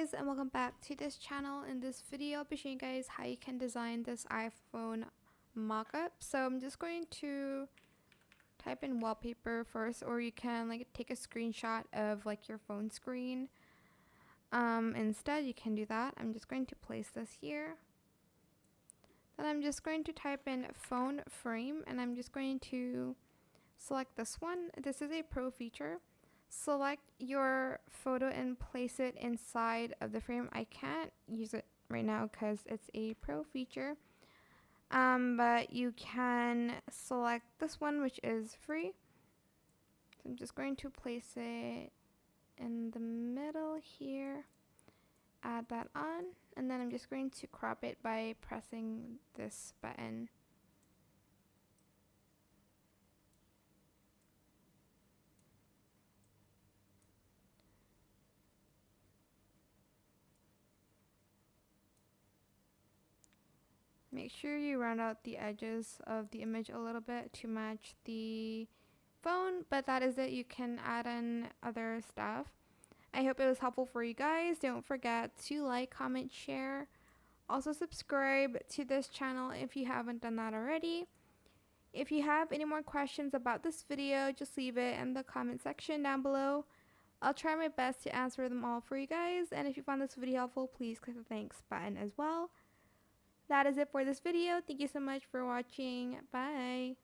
guys, and welcome back to this channel. In this video I'll be showing you guys how you can design this iPhone mock-up. So I'm just going to type in wallpaper first, or you can like take a screenshot of like your phone screen. Instead you can do that. I'm just going to place this here. Then I'm just going to type in phone frame, and I'm just going to select this one. This is a pro feature. Select your photo and place it inside of the frame. I can't use it right now because it's a pro feature, but you can select this one, which is free. So I'm just going to place it in the middle here, add that on, and then I'm just going to crop it by pressing this button. Make sure you round out the edges of the image a little bit to match the phone, but that is it. You can add in other stuff. I hope it was helpful for you guys. Don't forget to like, comment, share. Also subscribe to this channel if you haven't done that already. If you have any more questions about this video, just leave it in the comment section down below. I'll try my best to answer them all for you guys, and if you found this video helpful, please click the thanks button as well. That is it for this video. Thank you so much for watching. Bye.